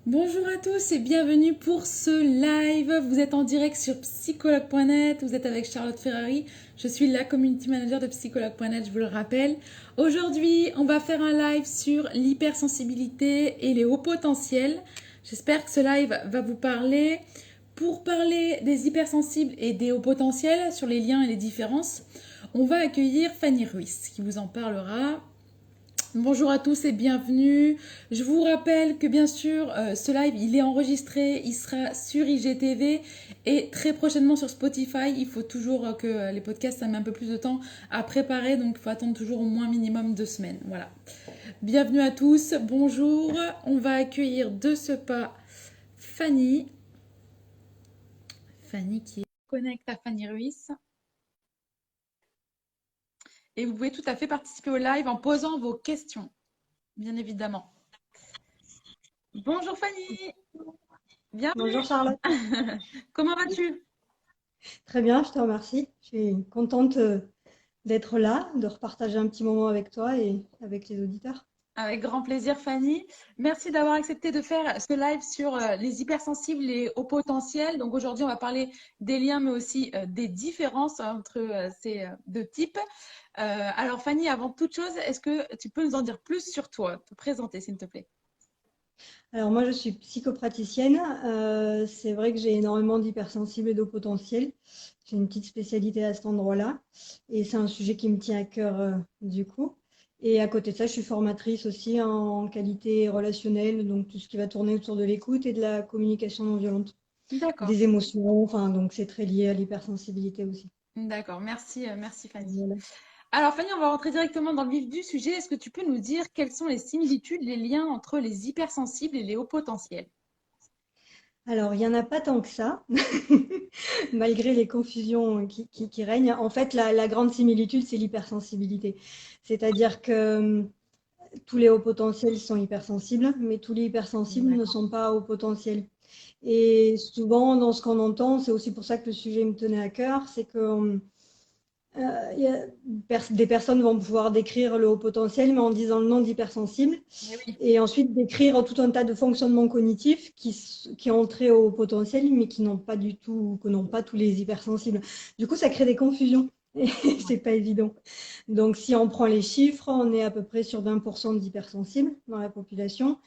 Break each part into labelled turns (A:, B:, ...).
A: Bonjour à tous et bienvenue pour ce live. Vous êtes en direct sur psychologue.net, vous êtes avec Charlotte Ferrari. Je suis la community manager de psychologue.net, je vous le rappelle. Aujourd'hui, on va faire un live sur l'hypersensibilité et les hauts potentiels. J'espère que ce live va vous parler. Pour parler des hypersensibles et des hauts potentiels, sur les liens et les différences, on va accueillir Fanny Ruiz qui vous en parlera. Bonjour à tous et bienvenue. Je vous rappelle que bien sûr, ce live, il est enregistré, il sera sur IGTV et très prochainement sur Spotify. Il faut toujours que les podcasts, ça met un peu plus de temps à préparer, donc il faut attendre toujours au moins minimum 2 semaines. Voilà. Bienvenue à tous, bonjour. On va accueillir de ce pas Fanny. Fanny qui connecte à Fanny Ruiz. Et vous pouvez tout à fait participer au live en posant vos questions, bien évidemment. Bonjour Fanny,
B: Bonjour
A: bienvenue.
B: Charlotte.
A: Comment vas-tu?
B: Très bien, je te remercie. Je suis contente d'être là, de repartager un petit moment avec toi et avec les auditeurs.
A: Avec grand plaisir Fanny. Merci d'avoir accepté de faire ce live sur les hypersensibles et hauts potentiels. Donc aujourd'hui, on va parler des liens, mais aussi des différences entre ces deux types. Alors Fanny, avant toute chose, est-ce que tu peux nous en dire plus sur toi, te présenter s'il te plaît?
B: Alors moi, je suis psychopraticienne. C'est vrai que j'ai énormément d'hypersensibles et d'eau potentiel. J'ai une petite spécialité à cet endroit-là et c'est un sujet qui me tient à cœur du coup. Et à côté de ça, je suis formatrice aussi en qualité relationnelle, donc tout ce qui va tourner autour de l'écoute et de la communication non violente,
A: D'accord,
B: des émotions, enfin donc c'est très lié à l'hypersensibilité aussi.
A: d'accord. Merci, merci Fanny.
B: Voilà.
A: Alors Fanny, on va rentrer directement dans le vif du sujet. Est-ce que tu peux nous dire quelles sont les similitudes, les liens entre les hypersensibles et les hauts potentiels?
B: Alors, il n'y en a pas tant que ça, malgré les confusions qui règnent. En fait, la grande similitude, c'est l'hypersensibilité. C'est-à-dire que tous les hauts potentiels sont hypersensibles, mais tous les hypersensibles ne
A: D'accord.
B: sont pas hauts potentiels. Et souvent, dans ce qu'on entend, c'est aussi pour ça que le sujet me tenait à cœur, c'est que il y a des personnes vont pouvoir décrire le haut potentiel, mais en disant le nom d'hypersensible.
A: Eh oui,
B: Et ensuite décrire tout un tas de fonctionnements cognitifs qui ont trait au potentiel, mais qui n'ont pas du tout, que n'ont pas tous les hypersensibles. Du coup, ça crée des confusions. Et c'est pas évident. Donc, si on prend les chiffres, on est à peu près sur 20% d'hypersensibles dans la population.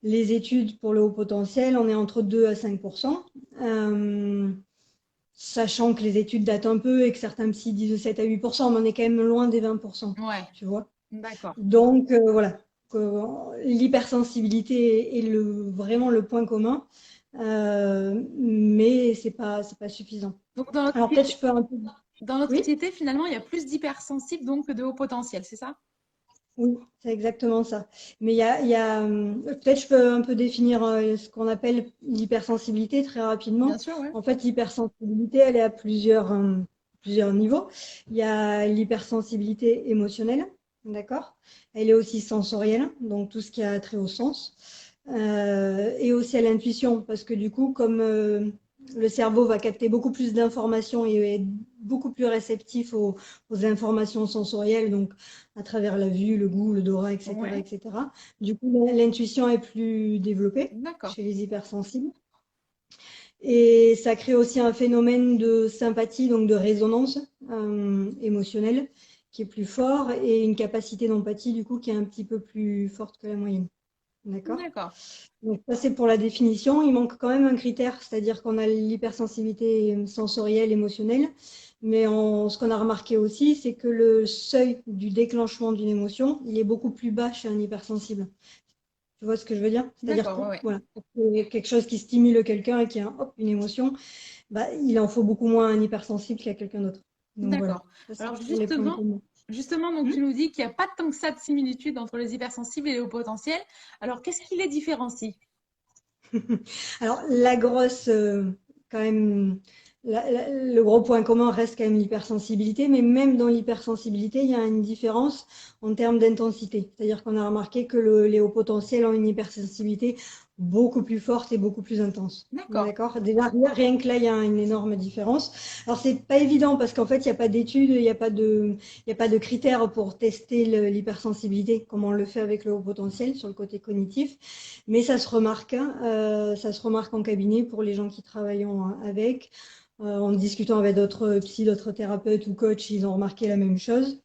B: Les études pour le haut potentiel, on est entre 2 à 5%. Euh, Sachant que les études datent un peu et que certains psy disent 7 à 8%, mais on est quand même loin des 20%,
A: ouais,
B: tu vois.
A: d'accord.
B: Donc voilà, l'hypersensibilité est vraiment le point commun, mais c'est pas suffisant.
A: Donc
B: Alors peut-être je peux un peu...
A: dans notre
B: Oui,
A: société, finalement, il y a plus d'hypersensibles donc que de hauts potentiels, c'est ça?
B: oui, c'est exactement ça. Mais peut-être je peux un peu définir ce qu'on appelle l'hypersensibilité très
A: Bien
B: rapidement.
A: sûr, ouais.
B: En fait, l'hypersensibilité, elle est à plusieurs niveaux. Il y a l'hypersensibilité émotionnelle, d'accord? Elle est aussi sensorielle, donc tout ce qui a trait au sens. Et aussi à l'intuition, parce que du coup, comme le cerveau va capter beaucoup plus d'informations et est beaucoup plus réceptif aux informations sensorielles, donc à travers la vue, le goût, l'odorat, etc.,
A: Ouais,
B: etc. Du coup, l'intuition est plus développée
A: d'accord.
B: chez les hypersensibles. Et ça crée aussi un phénomène de sympathie, donc de résonance émotionnelle, qui est plus fort, et une capacité d'empathie, du coup, qui est un petit peu plus forte que la moyenne. D'accord?
A: D'accord.
B: Donc ça, c'est pour la définition. Il manque quand même un critère, c'est-à-dire qu'on a l'hypersensibilité sensorielle, émotionnelle. Mais ce qu'on a remarqué aussi, c'est que le seuil du déclenchement d'une émotion, il est beaucoup plus bas chez un hypersensible. Tu vois ce que je veux dire? C'est-à-dire
A: D'accord,
B: que
A: ouais, ouais.
B: voilà, pour qu'il y ait quelque chose qui stimule quelqu'un et qui a hop, une émotion, bah, il en faut beaucoup moins à un hypersensible qu'à quelqu'un d'autre. Donc voilà,
A: D'accord.
B: ça c'est
A: Alors
B: pour les points
A: justement,
B: communs.
A: justement, donc
B: Hmm.
A: tu nous dis qu'il n'y a pas tant que ça de similitude entre les hypersensibles et les hauts potentiels. Alors qu'est-ce qui les différencie?
B: Alors, quand même, le gros point commun reste quand même l'hypersensibilité, mais même dans l'hypersensibilité, il y a une différence en termes d'intensité. C'est-à-dire qu'on a remarqué que les hauts potentiels ont une hypersensibilité beaucoup plus forte et beaucoup plus intense.
A: D'accord.
B: D'accord? Déjà, rien que là, il y a une énorme différence. Alors, c'est pas évident parce qu'en fait, il n'y a pas d'études, il y a pas de critères pour tester l'hypersensibilité, comme on le fait avec le haut potentiel sur le côté cognitif. Mais ça se remarque, hein, ça se remarque en cabinet pour les gens qui travaillent avec. En discutant avec d'autres psy, d'autres thérapeutes ou coachs, ils ont remarqué la même chose.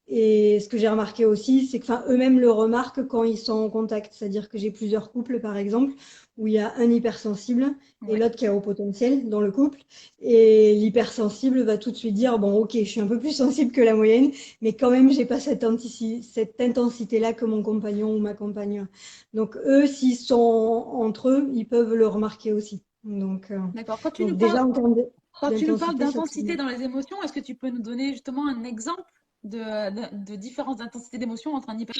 B: Et ce que j'ai remarqué aussi, c'est que, enfin, eux-mêmes le remarquent quand ils sont en contact. C'est-à-dire que j'ai plusieurs couples, par exemple, où il y a un hypersensible et
A: Ouais.
B: l'autre qui a haut potentiel dans le couple. Et l'hypersensible va tout de suite dire, bon, ok, je suis un peu plus sensible que la moyenne, mais quand même, j'ai pas cette intensité-là que mon compagnon ou ma compagne. Donc, eux, s'ils sont entre eux, ils peuvent le remarquer aussi.
A: D'accord.
B: Donc déjà, en termes
A: Quand tu nous parles
B: d'intensité, ça se
A: d'intensité dans les émotions, est-ce que tu peux nous donner justement un exemple de différence d'intensité d'émotion entre un hyper...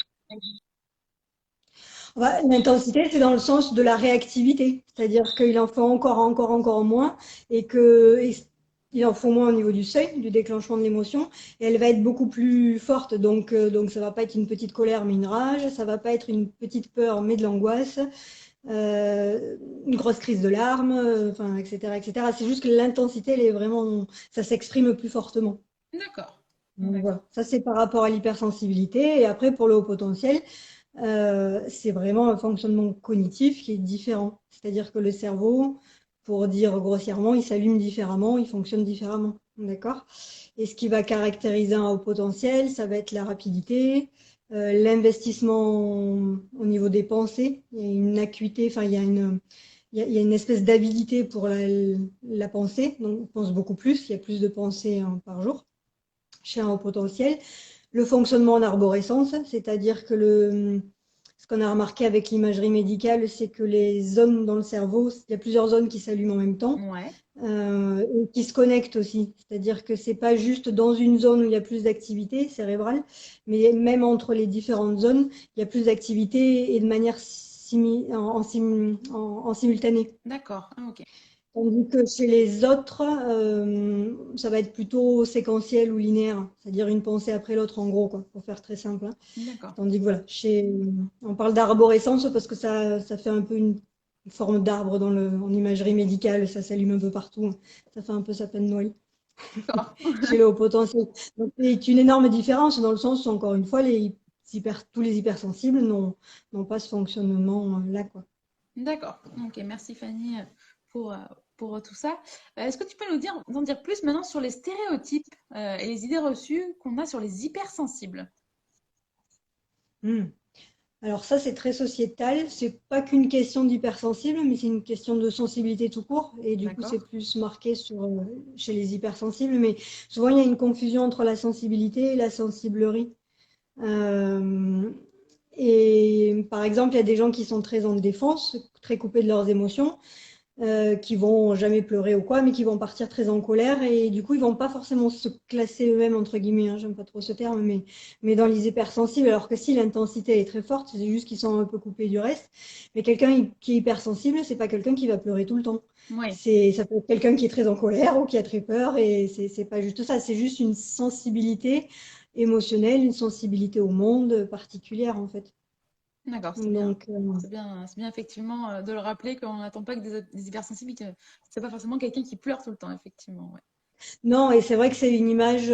B: ouais, l'intensité, c'est dans le sens de la réactivité, c'est-à-dire qu'il en faut encore moins il en faut moins au niveau du seuil, du déclenchement de l'émotion, et elle va être beaucoup plus forte. Donc ça va pas être une petite colère mais une rage, ça va pas être une petite peur mais de l'angoisse, une grosse crise de larmes, enfin, etc., etc. C'est juste que l'intensité, elle est vraiment, ça s'exprime plus fortement.
A: D'accord.
B: Donc
A: D'accord.
B: voilà, ça c'est par rapport à l'hypersensibilité. Et après, pour le haut potentiel, c'est vraiment un fonctionnement cognitif qui est différent. C'est-à-dire que le cerveau, pour dire grossièrement, il s'allume différemment, il fonctionne différemment. D'accord? Et ce qui va caractériser un haut potentiel, ça va être la rapidité, l'investissement au niveau des pensées. Il y a une acuité, enfin, il y a une espèce d'avidité pour la pensée. Donc, on pense beaucoup plus, il y a plus de pensées hein, par jour chez un haut potentiel. Le fonctionnement en arborescence, c'est-à-dire que ce qu'on a remarqué avec l'imagerie médicale, c'est que les zones dans le cerveau, il y a plusieurs zones qui s'allument en même temps
A: Ouais.
B: et qui se connectent aussi. C'est-à-dire que c'est pas juste dans une zone où il y a plus d'activité cérébrale, mais même entre les différentes zones, il y a plus d'activité et de manière en simultané.
A: D'accord. Ah, ok.
B: Tandis que chez les autres, ça va être plutôt séquentiel ou linéaire, c'est-à-dire une pensée après l'autre, en gros, quoi, pour faire très simple. Hein.
A: D'accord.
B: Tandis que voilà, on parle d'arborescence parce que ça fait un peu une forme d'arbre en imagerie médicale, ça s'allume un peu partout. Hein. Ça fait un peu sapin de Noël
A: D'accord.
B: chez le haut potentiel. Donc, c'est une énorme différence dans le sens où, encore une fois, tous les hypersensibles n'ont pas ce fonctionnement-là, quoi.
A: D'accord. Ok. Merci Fanny pour, euh, pour tout ça. Est-ce que tu peux nous en dire plus maintenant sur les stéréotypes et les idées reçues qu'on a sur les hypersensibles?
B: Hmm. Alors ça, c'est très sociétal. C'est pas qu'une question d'hypersensible, mais c'est une question de sensibilité tout court. Et du coup, c'est
A: D'accord.
B: plus marqué chez les hypersensibles. Mais souvent, il y a une confusion entre la sensibilité et la sensiblerie. Euh, et par exemple, il y a des gens qui sont très en défense, très coupés de leurs émotions qui vont jamais pleurer ou quoi, mais qui vont partir très en colère et du coup ils vont pas forcément se classer eux-mêmes entre guillemets, hein, j'aime pas trop ce terme, mais dans les hypersensibles, alors que si l'intensité est très forte, c'est juste qu'ils sont un peu coupés du reste. Mais quelqu'un qui est hypersensible, c'est pas quelqu'un qui va pleurer tout le temps.
A: Oui.
B: Ça peut être quelqu'un qui est très en colère ou qui a très peur et c'est pas juste ça, c'est juste une sensibilité émotionnelle, une sensibilité au monde particulière en fait.
A: D'accord, c'est bien.
B: Donc,
A: C'est bien effectivement de le rappeler qu'on n'attend pas que des hypersensibles, et que c'est pas forcément quelqu'un qui pleure tout le temps, effectivement. Ouais.
B: non, et c'est vrai que c'est une image,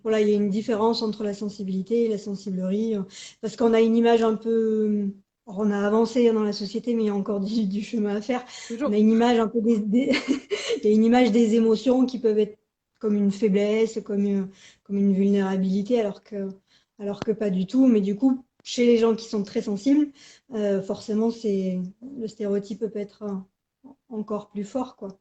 B: voilà, il y a une différence entre la sensibilité et la sensiblerie, parce qu'on a une image un peu, alors, on a avancé dans la société, mais il y a encore du chemin à faire. On a
A: Toujours.
B: une image un peu il y a une image des émotions qui peuvent être comme une faiblesse, comme une vulnérabilité, alors que pas du tout. Mais du coup, chez les gens qui sont très sensibles, forcément, le stéréotype peut être encore plus fort, quoi.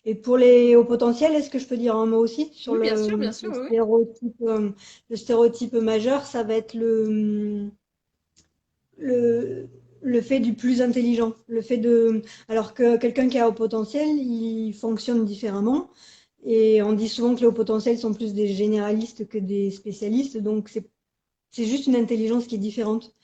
B: Et pour les hauts potentiels, est-ce que je peux dire un mot aussi sur
A: Oui, bien sûr, oui, oui.
B: le stéréotype majeur, ça va être le, le fait du plus intelligent, alors que quelqu'un qui a haut potentiel, il fonctionne différemment. Et on dit souvent que les hauts potentiels sont plus des généralistes que des spécialistes, donc c'est juste une intelligence qui est différente.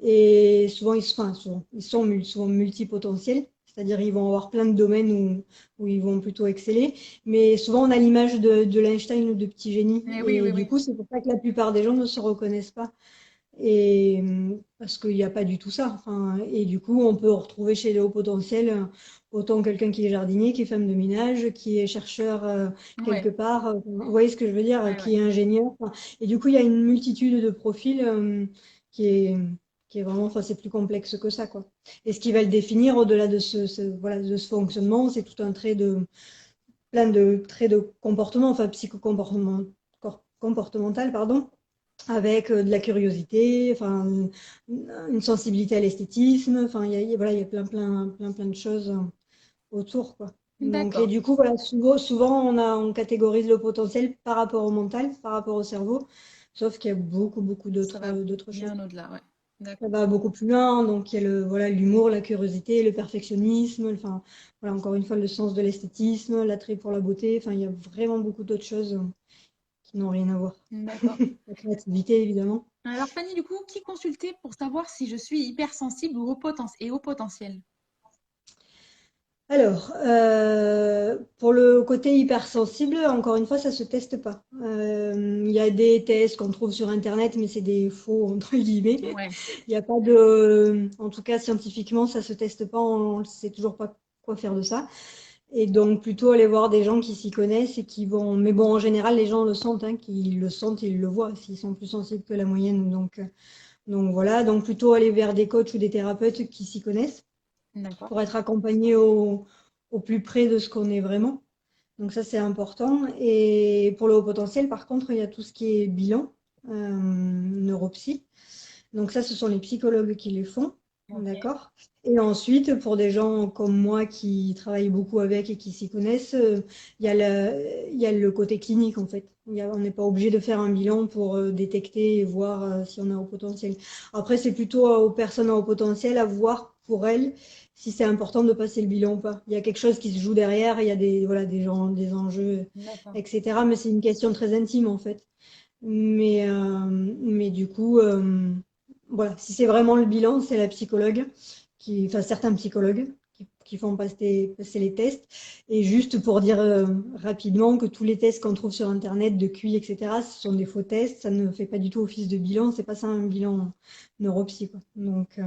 B: Et souvent, ils sont souvent multipotentiels, c'est-à-dire ils vont avoir plein de domaines où ils vont plutôt exceller. Mais souvent, on a l'image de l'Einstein ou de petit génie.
A: Oui,
B: Et
A: oui,
B: du
A: oui.
B: coup, c'est pour ça que la plupart des gens ne se reconnaissent pas. Et parce qu'il n'y a pas du tout ça. Enfin, et du coup, on peut retrouver chez les hauts potentiels autant quelqu'un qui est jardinier, qui est femme de ménage, qui est chercheur quelque
A: Ouais,
B: part. Vous voyez ce que je veux dire?
A: ouais,
B: Qui
A: ouais.
B: est ingénieur. Enfin, et du coup, il y a une multitude de profils qui est, qui est vraiment, enfin, c'est plus complexe que ça, quoi. Et ce qui va le définir au-delà de voilà, de ce fonctionnement, c'est tout un trait de, plein de traits de comportement, enfin, comportemental, pardon avec de la curiosité, enfin, une sensibilité à l'esthétisme, enfin, voilà, il y a plein de choses autour, quoi. Donc, et
A: D'accord.
B: du coup, voilà, souvent on catégorise le potentiel par rapport au mental, par rapport au cerveau, sauf qu'il y a beaucoup
A: Ça va
B: d'autres choses.
A: bien au-delà, ouais.
B: Ça
A: D'accord.
B: va beaucoup plus loin, donc il y a voilà, l'humour, la curiosité, le perfectionnisme, enfin, voilà, encore une fois, le sens de l'esthétisme, l'attrait pour la beauté, enfin, il y a vraiment beaucoup d'autres choses qui n'ont rien à voir.
A: D'accord.
B: La créativité, évidemment.
A: Alors Fanny, du coup, qui consulter pour savoir si je suis hypersensible ou au potentiel?
B: Alors, pour le côté hypersensible, encore une fois, ça se teste pas. Il y a des tests qu'on trouve sur Internet, mais c'est des faux, entre guillemets.
A: Ouais,
B: Il n'y a pas de... En tout cas, scientifiquement, ça se teste pas. On ne sait toujours pas quoi faire de ça. Et donc, plutôt aller voir des gens qui s'y connaissent et qui vont... Mais bon, en général, les gens le sentent, hein, qu'ils le sentent, ils le voient, s'ils sont plus sensibles que la moyenne. Donc voilà, donc plutôt aller vers des coachs ou des thérapeutes qui s'y connaissent
A: d'accord.
B: pour être accompagné au plus près de ce qu'on est vraiment. Donc ça, c'est important. Et pour le haut potentiel, par contre, il y a tout ce qui est bilan, neuropsy. Donc ça, ce sont les psychologues qui les font.
A: Ok.
B: D'accord. Et ensuite, pour des gens comme moi qui travaillent beaucoup avec et qui s'y connaissent, il y a le côté clinique en fait. On n'est pas obligé de faire un bilan pour détecter et voir si on a haut potentiel. Après, c'est plutôt aux personnes à haut potentiel à voir pour elles si c'est important de passer le bilan ou pas. Il y a quelque chose qui se joue derrière, il y a voilà, des gens, des enjeux,
A: D'accord.
B: etc. Mais c'est une question très intime en fait. Mais du coup, voilà, si c'est vraiment le bilan, c'est la psychologue, enfin certains psychologues qui font passer les tests. Et juste pour dire rapidement que tous les tests qu'on trouve sur Internet de QI, etc., ce sont des faux tests, ça ne fait pas du tout office de bilan, c'est pas ça un bilan neuropsy, quoi. Donc,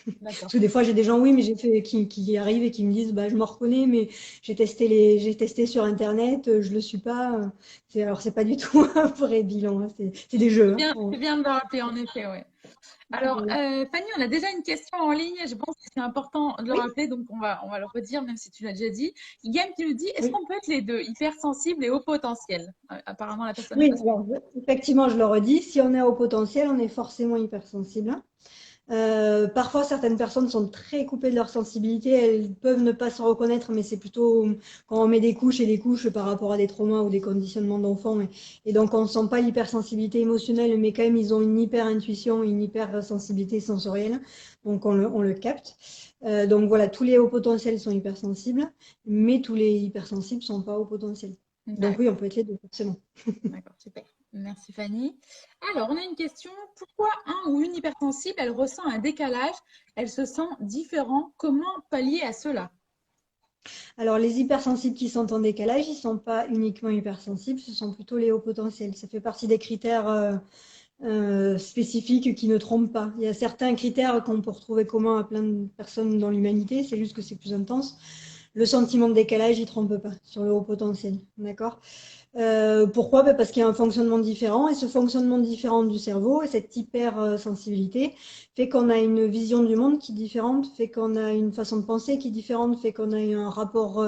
A: D'accord.
B: parce que des fois, j'ai des gens, oui, mais qui arrivent et qui me disent, bah, je me reconnais, mais j'ai testé sur Internet, je le suis pas. Alors, c'est pas du tout un vrai bilan, hein, c'est des jeux, hein.
A: C'est bien de le rappeler, en effet, ouais. Alors,
B: Voilà.
A: Fanny, on a déjà une question en ligne. Je pense que c'est important de le
B: Oui,
A: rappeler, donc on va le redire, même si tu l'as déjà dit. Yann qui nous dit, est-ce
B: oui.
A: qu'on peut être les deux, hypersensible et haut potentiel? Apparemment, la personne n'est
B: Oui,
A: pas sûre.
B: alors, effectivement, je le redis, si on est au potentiel, on est forcément hypersensible, hein. Parfois, certaines personnes sont très coupées de leur sensibilité. Elles peuvent ne pas se reconnaître, mais c'est plutôt quand on met des couches et des couches par rapport à des traumas ou des conditionnements d'enfants. Et donc, on ne sent pas l'hypersensibilité émotionnelle, mais quand même, ils ont une hyper-intuition, une hypersensibilité sensorielle. Donc, on le capte. Donc, voilà, tous les hauts potentiels sont hypersensibles, mais tous les hypersensibles ne sont pas hauts potentiels. Donc, oui, on
A: D'accord,
B: peut être les deux, forcément.
A: d'accord, super. Merci Fanny. Alors, on a une question. Pourquoi un ou une hypersensible, elle ressent un décalage, elle se sent différent? Comment pallier à cela?
B: Alors, les hypersensibles qui sont en décalage, ils ne sont pas uniquement hypersensibles, ce sont plutôt les hauts potentiels. Ça fait partie des critères spécifiques qui ne trompent pas. Il y a certains critères qu'on peut retrouver communs à plein de personnes dans l'humanité, c'est juste que c'est plus intense. Le sentiment de décalage, il ne trompe pas sur le haut potentiel. D'accord? Pourquoi? Ben, parce qu'il y a un fonctionnement différent et ce fonctionnement différent du cerveau et cette hypersensibilité fait qu'on a une vision du monde qui est différente, fait qu'on a une façon de penser qui est différente, fait qu'on a un rapport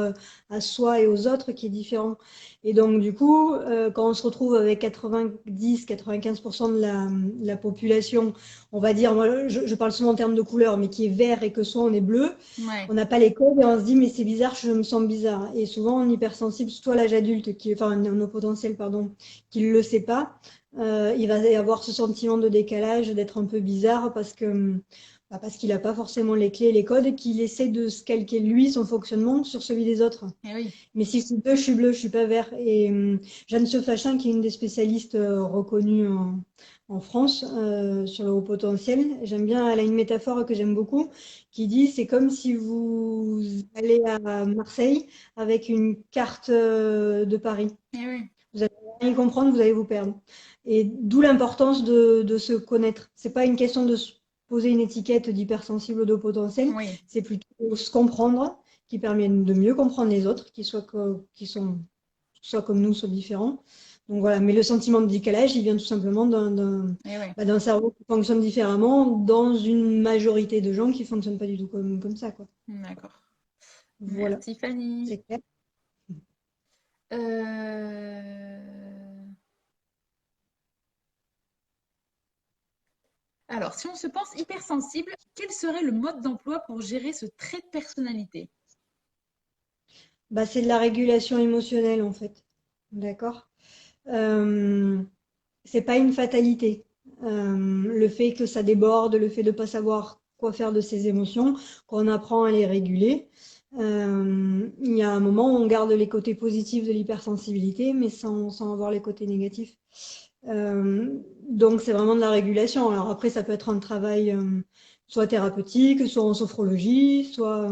B: à soi et aux autres qui est différent. Et donc, du coup, quand on se retrouve avec 90-95% de la population, on va dire, moi, je parle souvent en termes de couleur, mais qui est vert et que soit on est bleu,
A: Ouais,
B: on n'a pas les codes et on se dit mais c'est bizarre, je me sens bizarre. Et souvent on est hypersensible, surtout à l'âge adulte, enfin un haut potentiel, pardon, qui ne le sait pas, il va y avoir ce sentiment de décalage, d'être un peu bizarre parce qu'il n'a pas forcément les clés, les codes, et qu'il essaie de se calquer lui, son fonctionnement, sur celui des autres.
A: eh oui,
B: Mais si je suis bleu, je suis bleu, je suis pas vert. Et Jeanne Sefachin, qui est une des spécialistes reconnues en France sur le haut potentiel, j'aime bien, elle a une métaphore que j'aime beaucoup, qui dit c'est comme si vous allez à Marseille avec une carte de Paris.
A: eh oui,
B: Vous allez rien y comprendre, vous allez vous perdre. Et d'où l'importance de se connaître. C'est pas une question de se poser une étiquette d'hypersensible ou de potentiel,
A: Oui,
B: c'est plutôt se comprendre qui permet de mieux comprendre les autres, qui sont soit comme nous, soit différents. Donc voilà, mais le sentiment de décalage, il vient tout simplement
A: et ouais,
B: d'un cerveau qui fonctionne différemment dans une majorité de gens qui fonctionnent pas du tout comme ça, quoi.
A: d'accord.
B: Voilà,
A: Merci Fanny.
B: c'est clair.
A: Euh, Alors, si on se pense hypersensible, quel serait le mode d'emploi pour gérer ce trait de personnalité?
B: Bah, c'est de la régulation émotionnelle, en fait. D'accord? Euh, c'est pas une fatalité. Le fait que ça déborde, le fait de ne pas savoir quoi faire de ses émotions, qu'on apprend à les réguler. Il y a un moment où on garde les côtés positifs de l'hypersensibilité, mais sans avoir les côtés négatifs. Euh, donc c'est vraiment de la régulation. Alors après, ça peut être un travail soit thérapeutique, soit en sophrologie, soit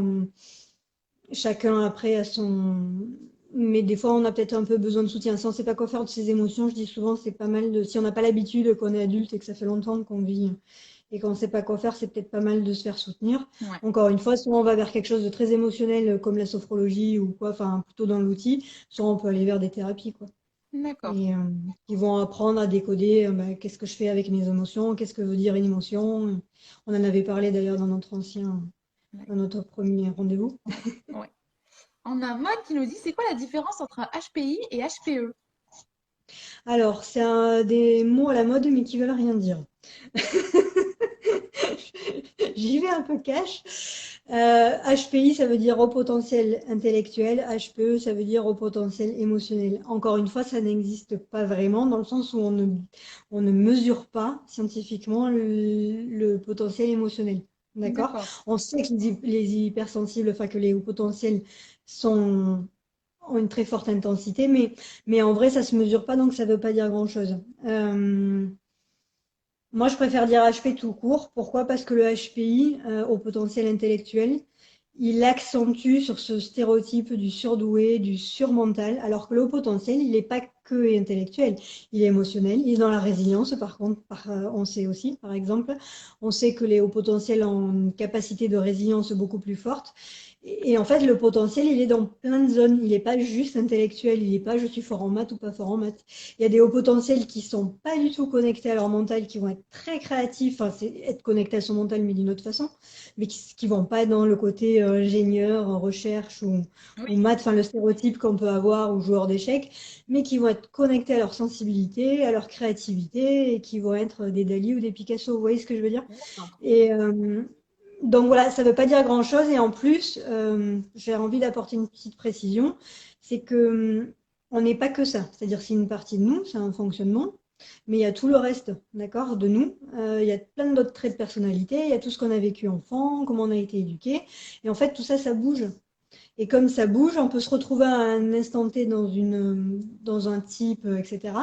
B: chacun après a son. Mais des fois, on a peut-être un peu besoin de soutien. Si on ne sait pas quoi faire de ses émotions, je dis souvent, c'est pas mal de. Si on n'a pas l'habitude, qu'on est adulte et que ça fait longtemps qu'on vit et qu'on ne sait pas quoi faire, c'est peut-être pas mal de se faire soutenir.
A: Ouais,
B: Encore une fois, soit on va vers quelque chose de très émotionnel comme la sophrologie ou quoi, enfin plutôt dans l'outil, soit on peut aller vers des thérapies, quoi.
A: d'accord.
B: Et qui vont apprendre à décoder bah, qu'est-ce que je fais avec mes émotions, qu'est-ce que veut dire une émotion. On en avait parlé d'ailleurs
A: Ouais,
B: dans notre premier rendez-vous.
A: ouais, ouais. On a Maud qui nous dit, c'est quoi la différence entre un HPI et HPE?
B: Alors, c'est des mots à la mode, mais qui veulent rien dire. J'y vais un peu cash. HPI, ça veut dire haut potentiel intellectuel. HPE, ça veut dire haut potentiel émotionnel. Encore une fois, ça n'existe pas vraiment dans le sens où on ne mesure pas scientifiquement le potentiel émotionnel. D'accord?
A: D'accord.
B: On sait que les hypersensibles, enfin que les hauts potentiels sont, ont une très forte intensité, mais en vrai, ça se mesure pas, donc ça veut pas dire grand-chose. Moi, je préfère dire HP tout court. Pourquoi? Parce que le HPI, au potentiel intellectuel, il accentue sur ce stéréotype du surdoué, du surmental, alors que le haut potentiel, il n'est pas que intellectuel, il est émotionnel, il est dans la résilience, par contre, on sait aussi, par exemple, on sait que les hauts potentiels ont une capacité de résilience beaucoup plus forte. Et en fait, le potentiel, il est dans plein de zones. Il n'est pas juste intellectuel, il n'est pas je suis fort en maths ou pas fort en maths. Il y a des hauts potentiels qui sont pas du tout connectés à leur mental, qui vont être très créatifs, enfin, c'est être connecté à son mental, mais d'une autre façon, mais qui vont pas être dans le côté ingénieur, recherche ou
A: Oui,
B: maths, enfin, le stéréotype qu'on peut avoir, ou joueur d'échecs, mais qui vont être connectés à leur sensibilité, à leur créativité, et qui vont être des Dali ou des Picasso. Vous voyez ce que je veux dire?
A: d'accord.
B: Et donc voilà, ça ne veut pas dire grand-chose. Et en plus, j'ai envie d'apporter une petite précision, c'est que on n'est pas que ça. C'est-à-dire c'est une partie de nous, c'est un fonctionnement, mais il y a tout le reste, d'accord, de nous. Il y a plein d'autres traits de personnalité, il y a tout ce qu'on a vécu enfant, comment on a été éduqué. Et en fait, tout ça, ça bouge. Et comme ça bouge, on peut se retrouver à un instant T dans un type, etc.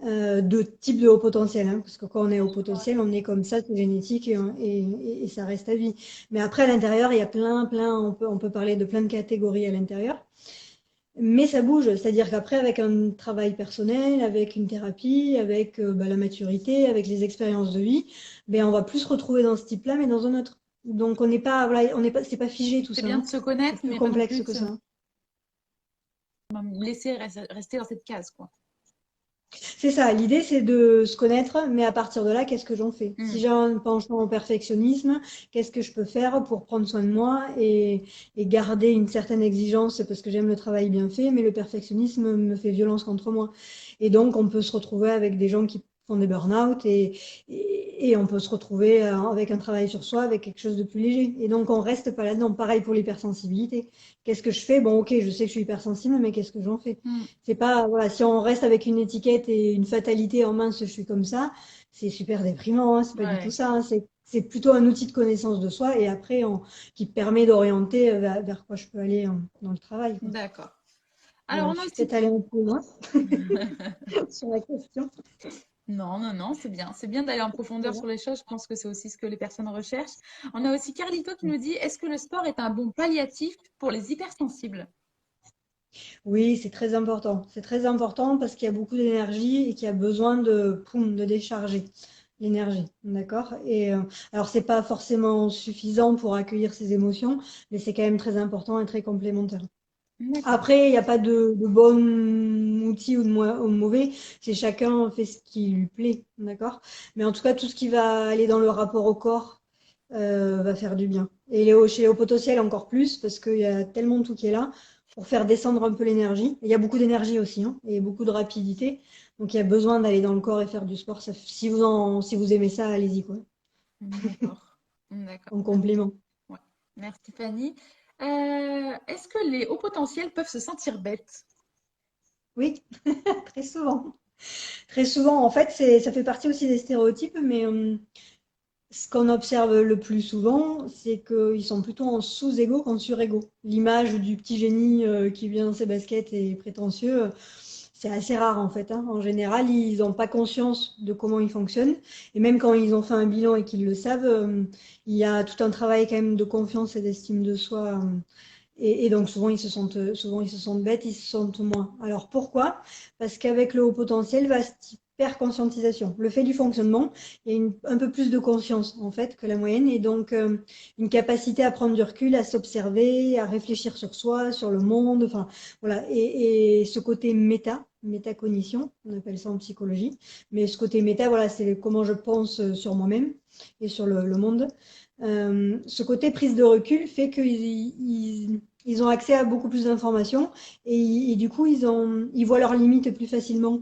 B: De type de haut potentiel, hein, parce que quand on est haut potentiel, on est comme ça, c'est génétique et ça reste à vie. Mais après, à l'intérieur, il y a plein, on peut parler de plein de catégories à l'intérieur. Mais ça bouge, c'est-à-dire qu'après, avec un travail personnel, avec une thérapie, avec bah, la maturité, avec les expériences de vie, ben, on va plus se retrouver dans ce type-là, mais dans un autre. Donc on n'est pas, voilà, on n'est pas, c'est pas figé tout
A: C'est
B: ça,
A: bien
B: hein.
A: de se
B: C'est
A: connaître,
B: plus
A: mais pas non plus
B: complexe
A: de
B: que
A: se
B: ça.
A: laisser rester dans cette case, quoi.
B: C'est ça, l'idée c'est de se connaître, mais à partir de là, qu'est-ce que j'en fais? Si
A: Hmm.
B: j'ai un penchant au perfectionnisme, qu'est-ce que je peux faire pour prendre soin de moi et garder une certaine exigence parce que j'aime le travail bien fait, mais le perfectionnisme me fait violence contre moi. Et donc, on peut se retrouver avec des gens qui font des burn-out et on peut se retrouver avec un travail sur soi, avec quelque chose de plus léger. Et donc, on reste pas là-dedans. Pareil pour l'hypersensibilité. Qu'est-ce que je fais? Bon, ok, je sais que je suis hypersensible, mais qu'est-ce que j'en fais?
A: Hmm.
B: C'est pas, voilà, si on reste avec une étiquette et une fatalité en mince, je suis comme ça, c'est super déprimant, hein, c'est pas du tout
A: Ouais,
B: ça, hein, c'est plutôt un outil de connaissance de soi et après qui permet d'orienter vers quoi je peux aller dans le travail, quoi.
A: d'accord. Alors,
B: Voilà,
A: on
B: je
A: a
B: suis
A: aussi.
B: peut-être allée un peu loin sur la question.
A: Non, non, non, c'est bien. C'est bien d'aller en profondeur sur les choses. Je pense que c'est aussi ce que les personnes recherchent. On a aussi Carlito qui nous dit, est-ce que le sport est un bon palliatif pour les hypersensibles?
B: Oui, c'est très important. C'est très important parce qu'il y a beaucoup d'énergie et qu'il y a besoin de, poum, de décharger l'énergie. D'accord? Alors, c'est pas forcément suffisant pour accueillir ces émotions, mais c'est quand même très important et très complémentaire.
A: D'accord.
B: Après, il n'y a pas de bon outil ou de mauvais. C'est chacun fait ce qui lui plaît. D'accord? Mais en tout cas, tout ce qui va aller dans le rapport au corps va faire du bien. Et chez Léo Potentiel encore plus, parce qu'il y a tellement de tout qui est là pour faire descendre un peu l'énergie. Il y a beaucoup d'énergie aussi, hein, et beaucoup de rapidité. Donc il y a besoin d'aller dans le corps et faire du sport. Si vous aimez ça, allez-y, quoi.
A: D'accord. D'accord.
B: En complément.
A: Ouais. Merci Fanny. Est-ce que les hauts potentiels peuvent se sentir bêtes?
B: Oui, très souvent. Très souvent, en fait, ça fait partie aussi des stéréotypes, mais ce qu'on observe le plus souvent, c'est qu'ils sont plutôt en sous-égo qu'en sur-égo. L'image du petit génie qui vient dans ses baskets et prétentieux, c'est assez rare en fait, hein. En général, ils n'ont pas conscience de comment ils fonctionnent. Et même quand ils ont fait un bilan et qu'ils le savent, il y a tout un travail quand même de confiance et d'estime de soi. Et donc souvent ils se sentent bêtes, ils se sentent moins. Alors pourquoi? Parce qu'avec le haut potentiel va cette hyper conscientisation. Le fait du fonctionnement, il y a un peu plus de conscience en fait que la moyenne et donc une capacité à prendre du recul, à s'observer, à réfléchir sur soi, sur le monde. Enfin voilà. Et ce côté métacognition, on appelle ça en psychologie. Mais ce côté méta, voilà, c'est comment je pense sur moi-même et sur le monde. Ce côté prise de recul fait qu'ils ont accès à beaucoup plus d'informations et du coup, ils voient leurs limites plus facilement.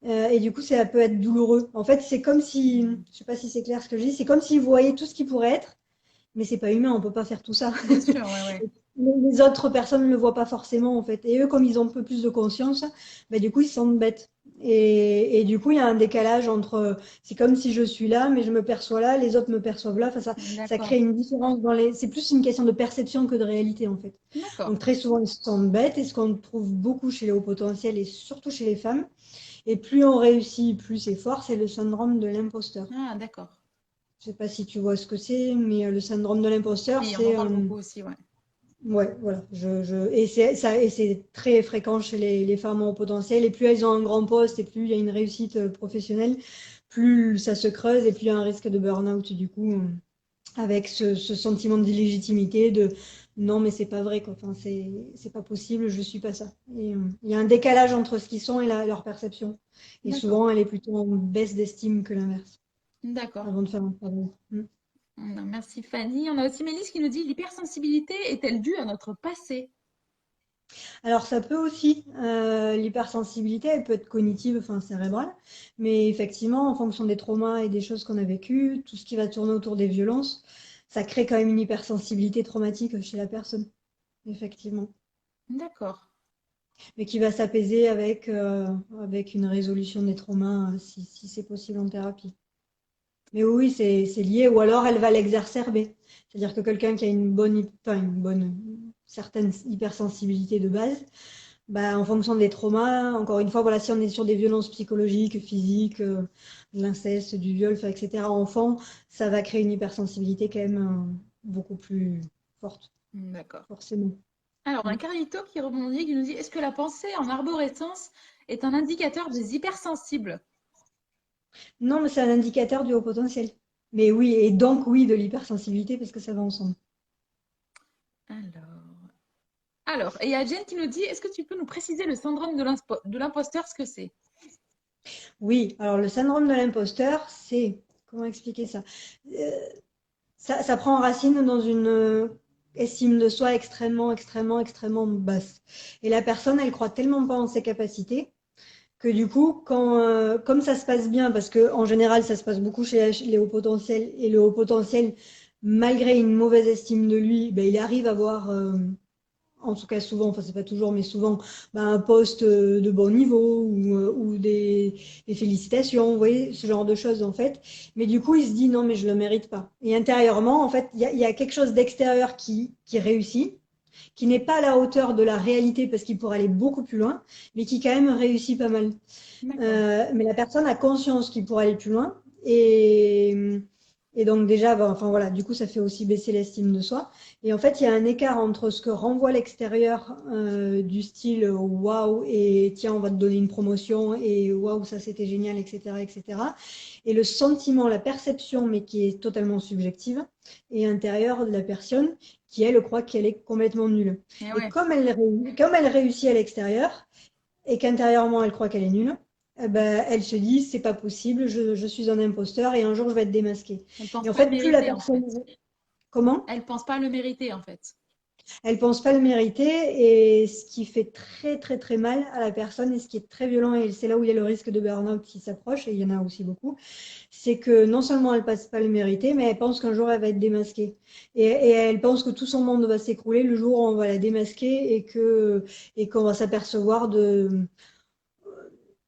B: Et du coup, ça peut être douloureux. En fait, c'est comme si, je sais pas si c'est clair ce que je dis, c'est comme s'ils voyaient tout ce qui pourrait être, mais c'est pas humain, on peut pas faire tout ça.
A: Bien sûr, ouais, ouais.
B: Les autres personnes ne le voient pas forcément, en fait. Et eux, comme ils ont un peu plus de conscience, bah, du coup, ils se sentent bêtes. Et du coup, il y a un décalage entre, c'est comme si je suis là, mais je me perçois là, les autres me perçoivent là. Enfin, ça
A: D'accord.
B: crée une différence dans les. C'est plus une question de perception que de réalité, en fait.
A: D'accord.
B: Donc, très souvent, ils se sentent bêtes. Et ce qu'on trouve beaucoup chez les hauts potentiels et surtout chez les femmes, et plus on réussit, plus c'est fort, c'est le syndrome de l'imposteur.
A: Ah, d'accord.
B: Je sais pas si tu vois ce que c'est, mais le syndrome de l'imposteur,
A: Oui, on en
B: c'est
A: parle beaucoup aussi, ouais.
B: ouais, voilà. Et c'est très fréquent chez les femmes au potentiel. Et plus elles ont un grand poste et plus il y a une réussite professionnelle, plus ça se creuse et plus il y a un risque de burn-out du coup, avec ce sentiment d'illégitimité, de non, mais c'est pas vrai, quoi. Enfin, c'est pas possible, je suis pas ça. Et il y a un décalage entre ce qu'ils sont et leur perception. Et
A: D'accord.
B: souvent, elle est plutôt en baisse d'estime que l'inverse,
A: D'accord.
B: avant de faire un travail.
A: Merci Fanny. On a aussi Mélisse qui nous dit l'hypersensibilité est-elle due à notre passé?
B: Alors ça peut aussi, l'hypersensibilité, elle peut être cognitive, enfin cérébrale, mais effectivement, en fonction des traumas et des choses qu'on a vécues, tout ce qui va tourner autour des violences, ça crée quand même une hypersensibilité traumatique chez la personne, effectivement,
A: D'accord.
B: mais qui va s'apaiser avec une résolution des traumas, si c'est possible en thérapie. Mais oui, c'est lié, ou alors elle va l'exacerber. C'est-à-dire que quelqu'un qui a une bonne, certaine hypersensibilité de base, bah, en fonction des traumas, encore une fois, voilà, si on est sur des violences psychologiques, physiques, de l'inceste, du viol, enfin, etc., enfant, ça va créer une hypersensibilité quand même beaucoup plus forte,
A: D'accord.
B: forcément.
A: Alors, on
B: Mm.
A: a Carlito qui rebondit, qui nous dit est-ce que la pensée en arborescence est un indicateur des hypersensibles?
B: Non, mais c'est un indicateur du haut potentiel. Mais oui, et donc oui, de l'hypersensibilité, parce que ça va ensemble.
A: Alors. Alors, et il y a Jen qui nous dit est-ce que tu peux nous préciser le syndrome de l'imposteur, ce que c'est?
B: Oui, alors le syndrome de l'imposteur, c'est... Comment expliquer ça? Euh, ça prend racine dans une estime de soi extrêmement basse. Et la personne, elle croit tellement pas en ses capacités que du coup, comme ça se passe bien, parce que en général, ça se passe beaucoup chez les hauts potentiels, et le haut potentiel, malgré une mauvaise estime de lui, ben, il arrive à avoir, en tout cas souvent, enfin c'est pas toujours, mais souvent, ben, un poste de bon niveau ou des félicitations, vous voyez, ce genre de choses en fait. Mais du coup, il se dit non, mais je le mérite pas. Et intérieurement, en fait, il y a quelque chose d'extérieur qui réussit, qui n'est pas à la hauteur de la réalité parce qu'il pourrait aller beaucoup plus loin, mais qui quand même réussit pas mal.
A: D'accord.
B: Mais la personne a conscience qu'il pourrait aller plus loin et Et donc déjà, enfin voilà, du coup, ça fait aussi baisser l'estime de soi. Et en fait, il y a un écart entre ce que renvoie l'extérieur du style waouh et tiens, on va te donner une promotion et waouh, ça c'était génial, etc., etc. Et le sentiment, la perception, mais qui est totalement subjective et intérieure de la personne qui, elle, croit qu'elle est complètement nulle.
A: Et
B: Et
A: ouais,
B: comme elle réussit à l'extérieur et qu'intérieurement elle croit qu'elle est nulle, eh ben, elle se dit c'est pas possible, je suis un imposteur et un jour je vais être démasquée.
A: elle
B: Et
A: pense
B: en
A: pas le
B: fait, plus la
A: mériter en
B: personne.
A: fait.
B: Comment?
A: Elle pense pas le mériter en fait.
B: Elle pense pas le mériter et ce qui fait très très très mal à la personne et ce qui est très violent et c'est là où il y a le risque de burn-out qui s'approche et il y en a aussi beaucoup, c'est que non seulement elle passe pas le mériter, mais elle pense qu'un jour elle va être démasquée et elle pense que tout son monde va s'écrouler le jour où on va la démasquer et qu'on va s'apercevoir de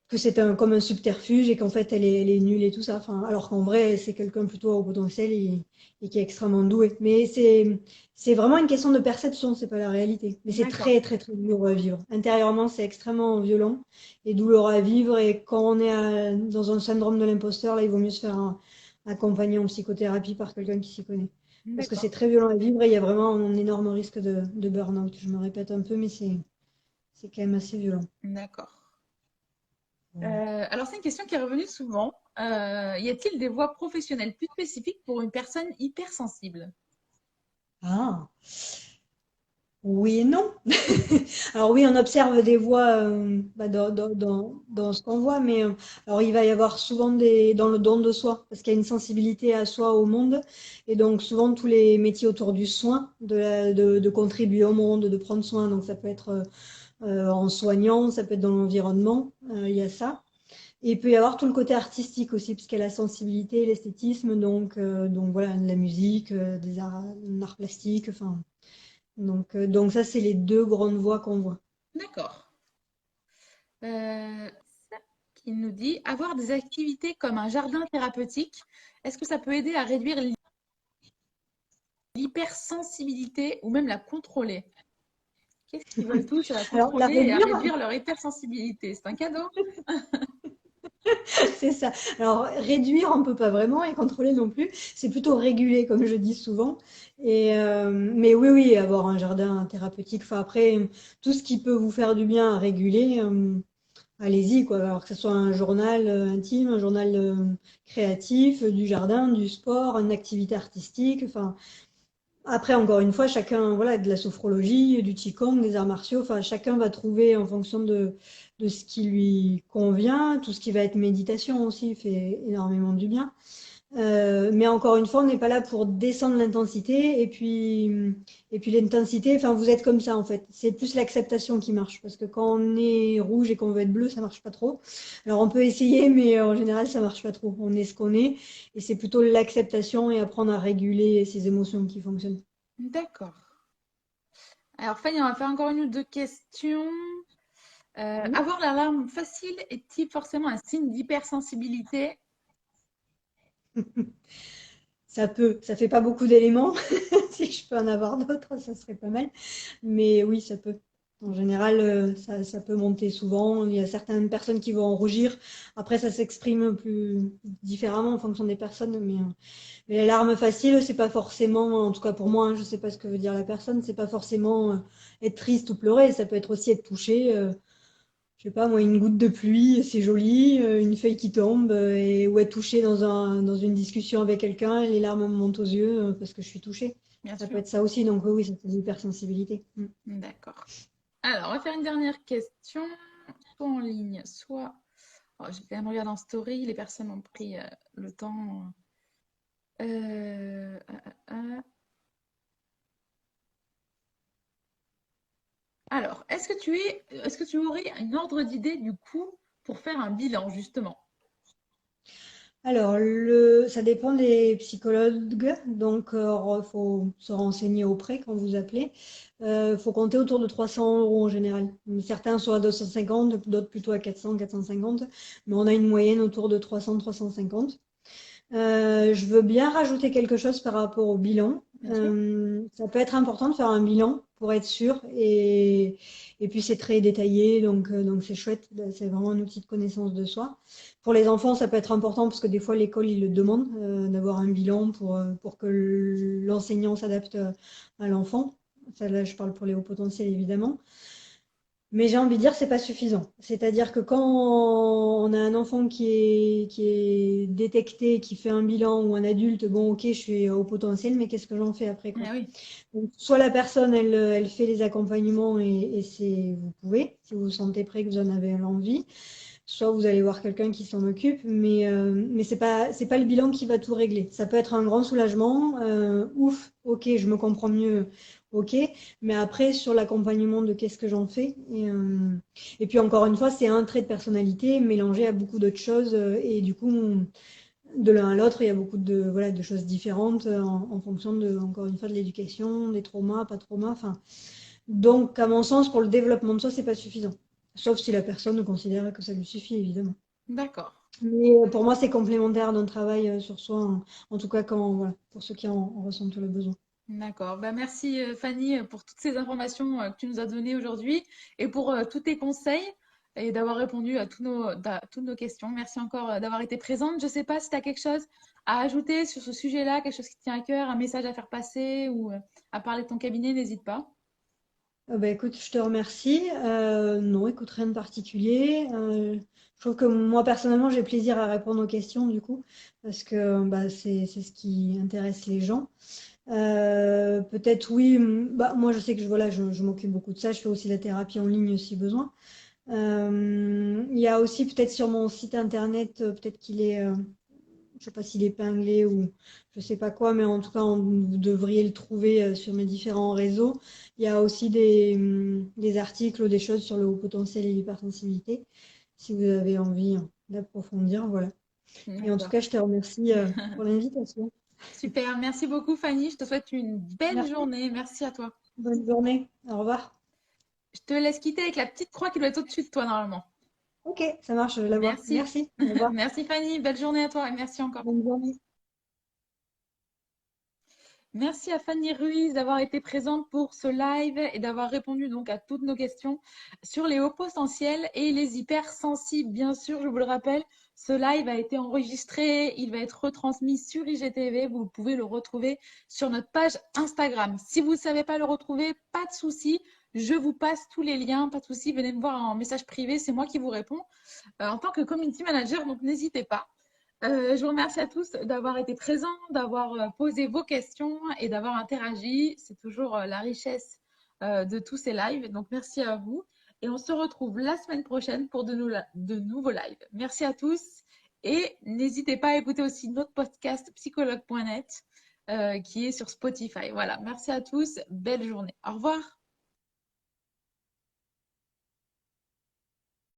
B: que c'est comme un subterfuge et qu'en fait elle est nulle et tout ça. Enfin, alors qu'en vrai c'est quelqu'un plutôt à haut potentiel et qui est extrêmement doué. Mais c'est vraiment une question de perception, c'est pas la réalité. Mais c'est
A: D'accord.
B: très très très dur à vivre. Intérieurement c'est extrêmement violent et douloureux à vivre. Et quand on est dans un syndrome de l'imposteur, là il vaut mieux se faire accompagner en psychothérapie par quelqu'un qui s'y connaît. Parce que
A: D'accord.
B: c'est très violent à vivre et il y a vraiment un énorme risque de burn-out. Je me répète un peu, mais c'est quand même assez violent.
A: D'accord.
B: Voilà.
A: Alors, c'est une question qui est revenue souvent. Y a-t-il des voies professionnelles plus spécifiques pour une personne hypersensible?
B: Ah. Oui et non. Alors oui, on observe des voix dans ce qu'on voit, mais alors il va y avoir souvent dans le don de soi, parce qu'il y a une sensibilité à soi, au monde, et donc souvent tous les métiers autour du soin, de contribuer au monde, de prendre soin, donc ça peut être en soignant, ça peut être dans l'environnement, il y a ça. Et il peut y avoir tout le côté artistique aussi, parce qu'il y a la sensibilité, l'esthétisme, donc voilà, de la musique, des arts, l'art plastique, enfin. Donc ça, c'est les deux grandes voies qu'on voit.
A: D'accord. Ça qui nous dit avoir des activités comme un jardin thérapeutique, est-ce que ça peut aider à réduire l'hypersensibilité ou même la contrôler? Qu'est-ce qu'ils veulent tous à
B: Alors, la
A: contrôler et à
B: réduire,
A: réduire leur hypersensibilité? C'est un cadeau?
B: c'est ça. Alors, réduire, on ne peut pas vraiment et contrôler non plus. C'est plutôt réguler, comme je dis souvent. Mais oui, oui, avoir un jardin thérapeutique. Enfin, après, tout ce qui peut vous faire du bien à réguler, allez-y, quoi. Alors que ce soit un journal intime, un journal créatif, du jardin, du sport, une activité artistique. Enfin, après, encore une fois, chacun, voilà, de la sophrologie, du qigong, des arts martiaux, enfin, chacun va trouver en fonction de ce qui lui convient. Tout ce qui va être méditation aussi fait énormément du bien. Mais encore une fois, on n'est pas là pour descendre l'intensité. Et puis l'intensité, enfin, vous êtes comme ça en fait. C'est plus l'acceptation qui marche. Parce que quand on est rouge et qu'on veut être bleu, ça marche pas trop. Alors on peut essayer, mais en général, ça marche pas trop. On est ce qu'on est. Et c'est plutôt l'acceptation et apprendre à réguler ses émotions qui fonctionnent.
A: D'accord. Alors, Fanny, on va faire encore une ou deux questions.
B: Oui.
A: Avoir la larme facile est-il forcément un signe d'hypersensibilité?
B: Ça fait pas beaucoup d'éléments. Si je peux en avoir d'autres, ça serait pas mal. Mais oui, ça peut. En général, ça peut monter souvent. Il y a certaines personnes qui vont en rougir. Après, ça s'exprime plus différemment en fonction des personnes. Mais la larme facile, c'est pas forcément, en tout cas pour moi, hein, je sais pas ce que veut dire la personne, c'est pas forcément être triste ou pleurer. Ça peut être aussi être touché. Je sais pas, moi, une goutte de pluie, c'est joli, une feuille qui tombe, ou être touché dans une discussion avec quelqu'un, et les larmes me montent aux yeux parce que je suis touchée.
A: Bien
B: Ça peut
A: sûr.
B: être ça aussi, donc oui, oui, c'est de l'hypersensibilité. Mm.
A: D'accord. Alors, on va faire une dernière question, soit en ligne, soit... Oh, j'ai quand même regardé en story, les personnes ont pris le temps. Euh, euh, euh. Alors, est-ce que tu aurais un ordre d'idée du coup pour faire un bilan, justement?
B: Alors, ça dépend des psychologues, donc il faut se renseigner auprès quand vous appelez. Il faut compter autour de 300 euros en général. Certains sont à 250, d'autres plutôt à 400, 450, mais on a une moyenne autour de 300, 350. Je veux bien rajouter quelque chose par rapport au bilan.
A: bien sûr.
B: Ça peut être important de faire un bilan pour être sûr. Et puis c'est très détaillé, donc c'est chouette. C'est vraiment un outil de connaissance de soi. Pour les enfants, ça peut être important parce que des fois l'école, il le demande, d'avoir un bilan pour que l'enseignant s'adapte à l'enfant. Ça, là, je parle pour les hauts potentiels, évidemment. Mais j'ai envie de dire, c'est pas suffisant. C'est-à-dire que quand on a un enfant qui est détecté, qui fait un bilan ou un adulte, bon, ok, je suis au potentiel, mais qu'est-ce que j'en fais après, quoi?
A: Ah oui,
B: Donc, soit la personne, elle fait les accompagnements et vous pouvez, si vous vous sentez prêt, que vous en avez l'envie. Soit vous allez voir quelqu'un qui s'en occupe, mais c'est pas le bilan qui va tout régler. Ça peut être un grand soulagement, ouf, ok, je me comprends mieux, ok, mais après sur l'accompagnement de qu'est-ce que j'en fais. Et puis encore une fois, c'est un trait de personnalité mélangé à beaucoup d'autres choses, et du coup, de l'un à l'autre, il y a beaucoup de, voilà, de choses différentes en fonction de, encore une fois, de l'éducation, des traumas, pas traumas, enfin. Donc, à mon sens, pour le développement de soi, c'est pas suffisant. Sauf si la personne considère que ça lui suffit, évidemment.
A: d'accord.
B: Mais pour moi, c'est complémentaire d'un travail sur soi, en tout cas quand, voilà, pour ceux qui en ressentent le besoin.
A: D'accord. Bah, merci Fanny pour toutes ces informations que tu nous as données aujourd'hui et pour tous tes conseils et d'avoir répondu à toutes nos questions. Merci encore d'avoir été présente. Je ne sais pas si tu as quelque chose à ajouter sur ce sujet-là, quelque chose qui te tient à cœur, un message à faire passer ou à parler de ton cabinet, n'hésite pas.
B: Bah, écoute, je te remercie. Non, écoute, rien de particulier. Je trouve que moi, personnellement, j'ai plaisir à répondre aux questions, du coup, parce que bah, c'est ce qui intéresse les gens. Peut-être oui, bah, moi je sais que voilà, je m'occupe beaucoup de ça, je fais aussi la thérapie en ligne si besoin. Il y a aussi peut-être sur mon site internet, peut-être qu'il est, je sais pas s'il est épinglé ou je sais pas quoi, mais en tout cas vous devriez le trouver sur mes différents réseaux. Il y a aussi des articles ou des choses sur le haut potentiel et l'hypersensibilité, si vous avez envie d'approfondir, voilà. Et en tout
A: D'accord.
B: cas, je te remercie pour l'invitation.
A: Super. Merci beaucoup Fanny. Je te souhaite une belle
B: Merci,
A: journée. Merci à toi.
B: bonne journée, au revoir.
A: Je te laisse quitter avec la petite croix qui doit être au-dessus de toi normalement.
B: Ok, ça marche, je vais la voir.
A: Merci.
B: Merci, au revoir.
A: Merci Fanny. Belle journée à toi et merci encore.
B: Bonne journée.
A: Merci à Fanny Ruiz d'avoir été présente pour ce live et d'avoir répondu donc à toutes nos questions sur les hauts potentiels et les hypersensibles. Bien sûr, je vous le rappelle, ce live a été enregistré, il va être retransmis sur IGTV. Vous pouvez le retrouver sur notre page Instagram. Si vous ne savez pas le retrouver, pas de souci. Je vous passe tous les liens, pas de souci. Venez me voir en message privé, c'est moi qui vous réponds en tant que community manager, donc n'hésitez pas. Je vous remercie à tous d'avoir été présents, d'avoir posé vos questions et d'avoir interagi. C'est toujours la richesse de tous ces lives. Donc, merci à vous. Et on se retrouve la semaine prochaine pour de nouveaux lives. Merci à tous. Et n'hésitez pas à écouter aussi notre podcast psychologue.net qui est sur Spotify. Voilà, merci à tous. Belle journée. Au revoir.